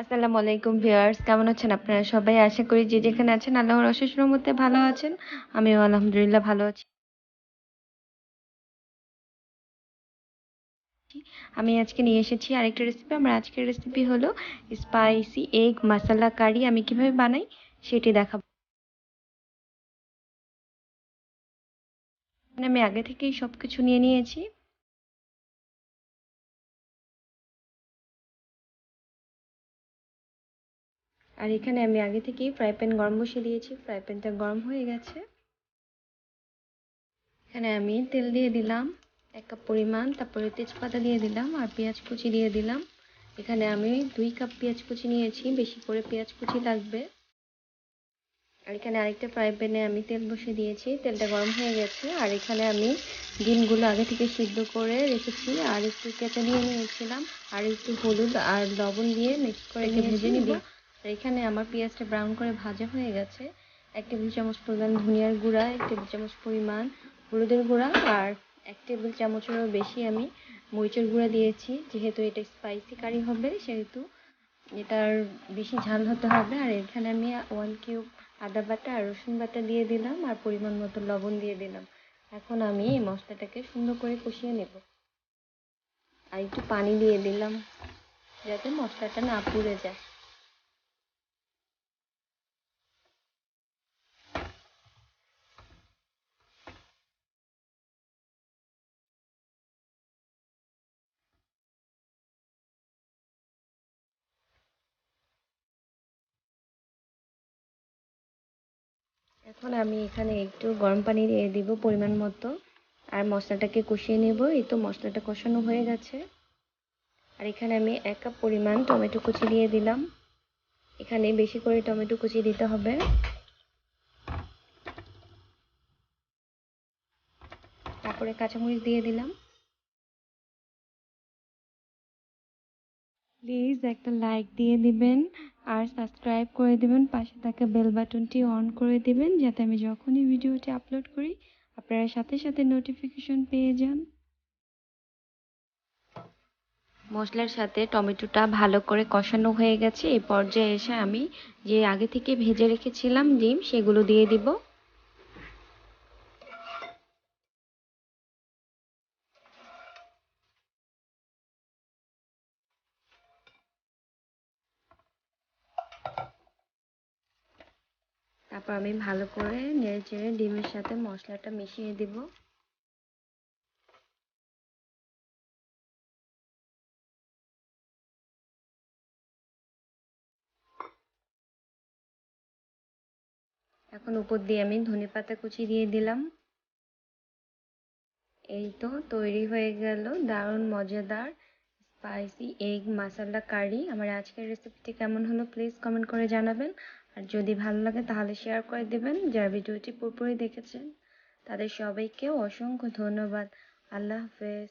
আসসালামু আলাইকুম ভিউয়ার্স, কেমন আছেন আপনারা সবাই? আশা করি যে যেখানে আছেন আল্লাহর অশেষ রহমতে ভালো আছেন। আমিও আলহামদুলিল্লাহ ভালো আছি। আমি আজকে নিয়ে এসেছি আরেকটা রেসিপি। আমার আজকের রেসিপি হলো স্পাইসি এগ মাসালা কারি। আমি কিভাবে বানাই সেটি দেখাবো। আমি আগে থেকেই সবকিছু নিয়ে নিয়েছি। আর এখানে আমি আগে থেকেই ফ্রাই প্যান গরম বসিয়ে দিয়েছি। ফ্রাই প্যানটা গরম হয়ে গেছে। এখানে আমি তেল দিয়ে দিলাম 1 কাপ পরিমাণ, তারপরে তেজপাতা দিয়ে দিলাম আর পেঁয়াজ কুচি দিয়ে দিলাম। এখানে আমি 2 কাপ পেঁয়াজ কুচি নিয়েছি, বেশি করে পেঁয়াজ কুচি লাগবে। আর এখানে আরেকটা ফ্রাই প্যানে আমি তেল বসিয়ে দিয়েছি, তেলটা গরম হয়ে গেছে। আর এখানে আমি ডিমগুলো আগে থেকে সিদ্ধ করে রেখেছি আর একটু কেটে নিয়ে নিয়েছিলাম। আর একটু হলুদ আর লবণ দিয়ে মিক্স করে ভেজে নিব। আর এখানে আমার পেঁয়াজটা ব্রাউন করে ভাজা হয়ে গেছে। 1 টেবিল চামচ পরিমাণ ধনিয়ার গুঁড়া, 1 টেবিল চামচ পরিমাণ হলুদের গুঁড়া আর 1 টেবিল চামচেরও বেশি আমি মরিচের গুঁড়া দিয়েছি। যেহেতু এটা স্পাইসি কারি হবে সেহেতু এটার বেশি ঝাল হতে হবে। আর এখানে আমি 1 কিউব আদা বাটা আর রসুন বাটা দিয়ে দিলাম আর পরিমাণ মতো লবণ দিয়ে দিলাম। এখন আমি এই মশলাটাকে সুন্দর করে কষিয়ে নেব। আর একটু পানি দিয়ে দিলাম যাতে মশলাটা না পুড়ে যায়। এখন আমি এখানে একটু গরম পানি দিয়ে দিব পরিমাণ মতো আর মশলাটাকে কষিয়ে নেব। এই তো মশলাটা কষানো হয়ে গেছে। আর এখানে আমি 1 কাপ পরিমাণ টমেটো কুচি দিয়ে দিলাম। এখানে বেশি করে টমেটো কুচি দিতে হবে। তারপরে কাঁচামরিচ দিয়ে দিলাম। প্লিজ একটা লাইক দিয়ে দিবেন আর সাবস্ক্রাইব করে দিবেন। পাশে থাকা বেল বাটনটি অন করে দিবেন যাতে আমি যখনই ভিডিওটি আপলোড করি আপনারা সাথে সাথে নোটিফিকেশন পেয়ে যান। মশলার সাথে টমেটোটা ভালো করে কষানো হয়ে গেছে। এই পর্যায়ে এসে আমি যে আগে থেকে ভেজে রেখেছিলাম ডিম সেগুলো দিয়ে দিব। তারপর আমি ভালো করে নেড়েচেড়ে ডিমের সাথে মশলাটা মিশিয়ে দিব। এখন উপর দিয়ে আমি ধনেপাতা কুচি দিয়ে দিলাম। এই তো তৈরি হয়ে গেল দারুণ মজাদার স্পাইসি এগ মাসালা কারি। আমার আজকের রেসিপিটি কেমন হলো প্লিজ কমেন্ট করে জানাবেন। আর যদি ভালো লাগে তাহলে শেয়ার করে দেবেন। যারা ভিডিওটি পুরোপুরি দেখেছেন তাদের সবাইকে অসংখ্য ধন্যবাদ। আল্লাহ হাফেজ।